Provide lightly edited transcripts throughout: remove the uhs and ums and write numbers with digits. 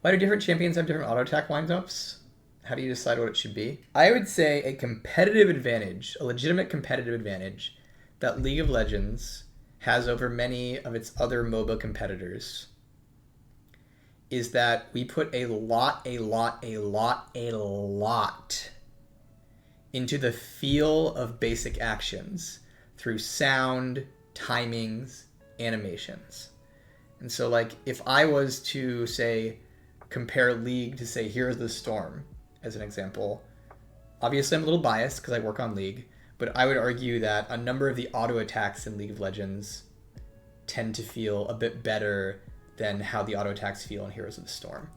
Why do different champions have different auto attack windups? How do you decide what it should be? I would say a competitive advantage, a legitimate competitive advantage that League of Legends has over many of its other MOBA competitors is that we put a lot into the feel of basic actions through sound, timings, animations. And so like if I was to say compare League to say Heroes of the Storm as an example, obviously I'm a little biased because I work on League, but I would argue that a number of the auto attacks in League of Legends tend to feel a bit better than how the auto attacks feel in Heroes of the Storm.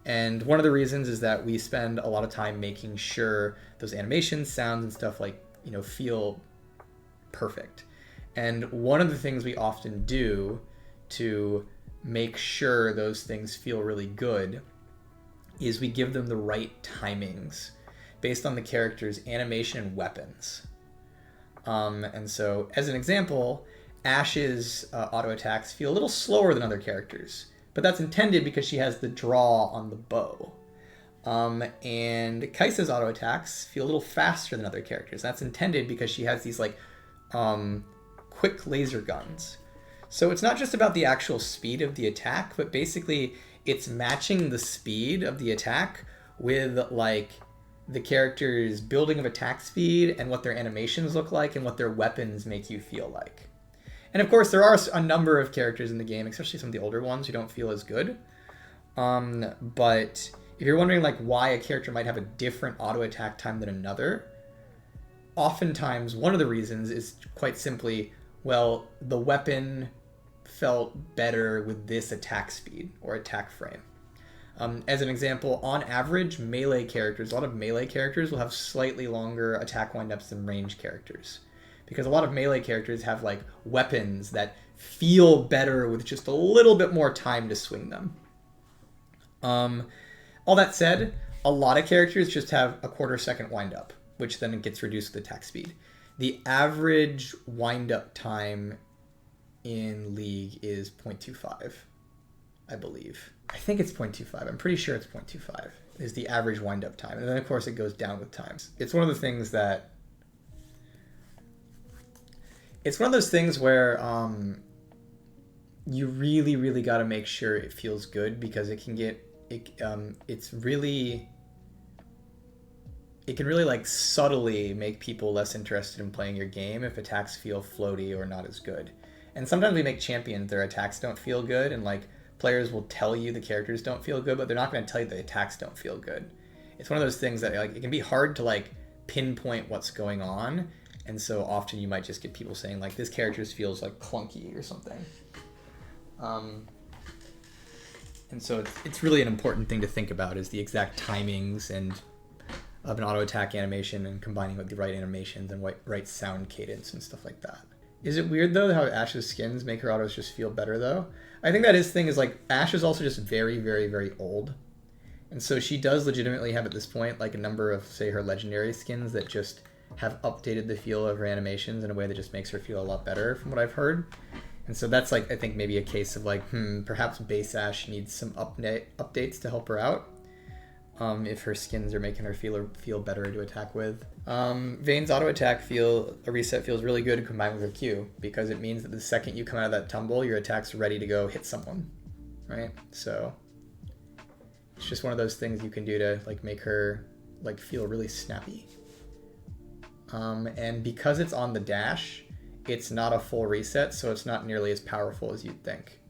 And one of the reasons is that we spend a lot of time making sure those animations, sounds, and stuff like, feel perfect. And one of the things we often do to make sure those things feel really good is we give them the right timings based on the character's animation and weapons. And so, as an example, Ashe's auto attacks feel a little slower than other characters, but that's intended because she has the draw on the bow. And Kai'Sa's auto attacks feel a little faster than other characters. That's intended because she has these quick laser guns. So it's not just about the actual speed of the attack, but basically it's matching the speed of the attack with like the character's building of attack speed and what their animations look like and what their weapons make you feel like. And of course, there are a number of characters in the game, especially some of the older ones, who don't feel as good. But if you're wondering like why a character might have a different auto attack time than another, oftentimes one of the reasons is quite simply, well, the weapon felt better with this attack speed or attack frame. As an example, on average, melee characters, a lot of melee characters will have slightly longer attack windups than range characters. Because a lot of melee characters have like weapons that feel better with just a little bit more time to swing them. All that said, a lot of characters just have a quarter-second windup, which then gets reduced with attack speed. The average windup time in League is 0.25, I believe. I think it's 0.25. I'm pretty sure it's 0.25 is the average windup time. And then, of course, it goes down with times. It's one of the things that... It's one of those things where you really, really got to make sure it feels good because it can get... it's really... It can really like subtly make people less interested in playing your game if attacks feel floaty or not as good. And sometimes we make champions, their attacks don't feel good, and like players will tell you the characters don't feel good, but they're not going to tell you the attacks don't feel good. It's one of those things that like it can be hard to like pinpoint what's going on, and so often you might just get people saying like this character feels like clunky or something. And so it's really an important thing to think about is the exact timings and of an auto attack animation and combining with the right animations and right sound cadence and stuff like that. Is it weird though how Ashe's skins make her autos just feel better though? I think that his thing is like Ashe is also just very, very, very old. And so she does legitimately have at this point like a number of, say, her legendary skins that just have updated the feel of her animations in a way that just makes her feel a lot better from what I've heard. And so that's like, I think maybe a case of like, perhaps base Ashe needs some updates to help her out. If her skins are making her feel better to attack with. Vayne's auto attack reset feels really good combined with her Q because it means that the second you come out of that tumble, your attack's ready to go hit someone, right? So it's just one of those things you can do to like make her like feel really snappy. And because it's on the dash, it's not a full reset, so it's not nearly as powerful as you'd think.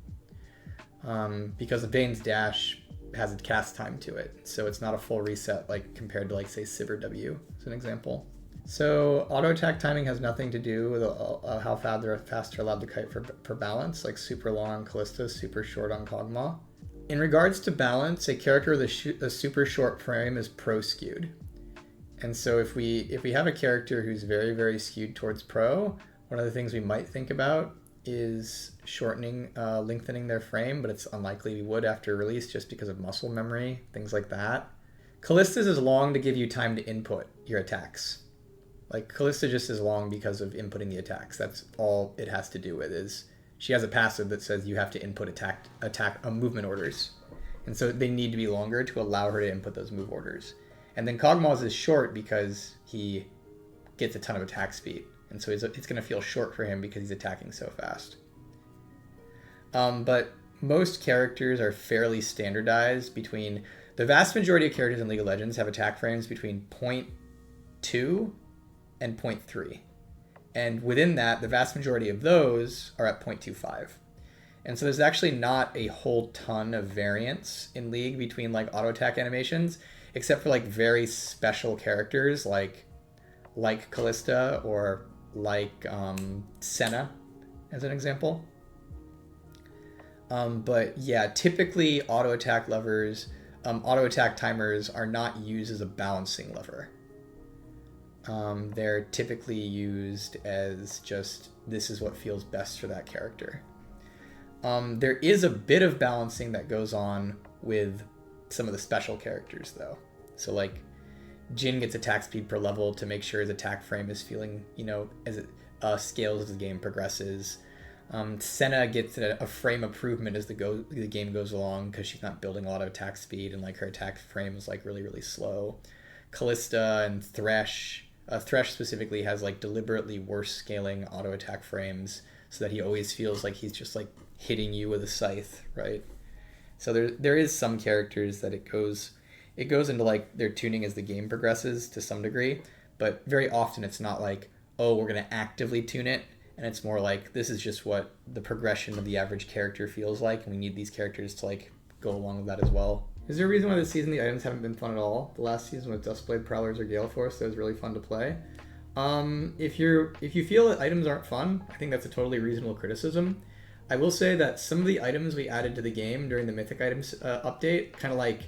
Because Vayne's dash has a cast time to it, so it's not a full reset like compared to like say Sivir W as an example. So auto attack timing has nothing to do with how fast they're allowed to kite for balance, like super long on Kalista, super short on Kog'Maw. In regards to balance, a character with a super short frame is pro skewed, and so if we have a character who's very, very skewed towards pro, one of the things we might think about is lengthening their frame, but it's unlikely we would after release just because of muscle memory, things like that. Kalista's is long to give you time to input your attacks. Like Kalista just is long because of inputting the attacks. That's all it has to do with is she has a passive that says you have to input attack movement orders. And so they need to be longer to allow her to input those move orders. And then Kog'Maw's is short because he gets a ton of attack speed. And so it's going to feel short for him because he's attacking so fast. But most characters are fairly standardized between... The vast majority of characters in League of Legends have attack frames between 0.2 and 0.3. And within that, the vast majority of those are at 0.25. And so there's actually not a whole ton of variance in League between like auto attack animations, except for like very special characters like Kalista or like Senna as an example. But yeah, typically auto attack timers are not used as a balancing lever. They're typically used as just, this is what feels best for that character. There is a bit of balancing that goes on with some of the special characters though. So like Jhin gets attack speed per level to make sure his attack frame is feeling, as it scales as the game progresses. Senna gets a frame improvement as the game goes along because she's not building a lot of attack speed and like her attack frame is like really, really slow. Kalista and Thresh specifically has like deliberately worse scaling auto attack frames so that he always feels like he's just like hitting you with a scythe, right? So there is some characters that it goes into like their tuning as the game progresses to some degree, but very often it's not like, oh, we're going to actively tune it, and it's more like this is just what the progression of the average character feels like, and we need these characters to like go along with that as well. Is there a reason why this season the items haven't been fun at all? The last season with Duskblade, Prowlers, or Gale Force, that was really fun to play. If you feel that items aren't fun, I think that's a totally reasonable criticism. I will say that some of the items we added to the game during the Mythic Items update kind of like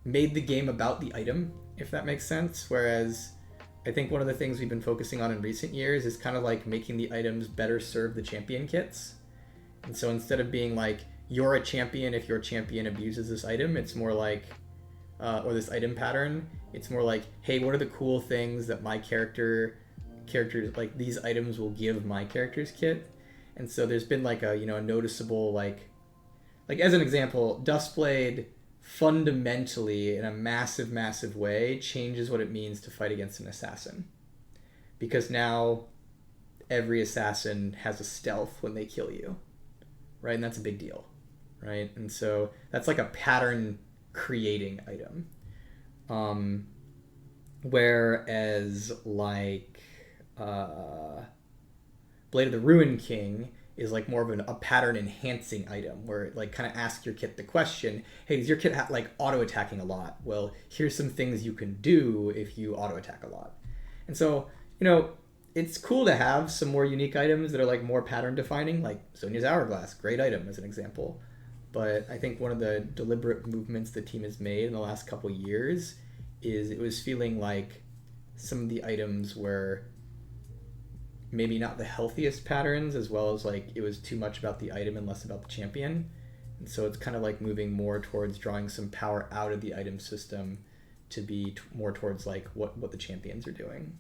made the game about the item, if that makes sense. Whereas I think one of the things we've been focusing on in recent years is kind of like making the items better serve the champion kits. And so instead of being like, you're a champion if your champion abuses this item, it's more like, or this item pattern, it's more like, hey, what are the cool things that my characters, like these items will give my character's kit? And so there's been like a, a noticeable, like as an example, Duskblade fundamentally, in a massive, massive way, changes what it means to fight against an assassin. Because now every assassin has a stealth when they kill you, right? And that's a big deal, right? And so that's like a pattern creating item. Whereas like Blade of the Ruined King is like more of a pattern enhancing item where it like kind of asks your kit the question, hey, does your kit like auto attacking a lot? Well, here's some things you can do if you auto attack a lot. And so, it's cool to have some more unique items that are like more pattern defining, like Sonya's Hourglass, great item as an example. But I think one of the deliberate movements the team has made in the last couple years is it was feeling like some of the items were maybe not the healthiest patterns, as well as like it was too much about the item and less about the champion. And so it's kind of like moving more towards drawing some power out of the item system to be more towards like what the champions are doing.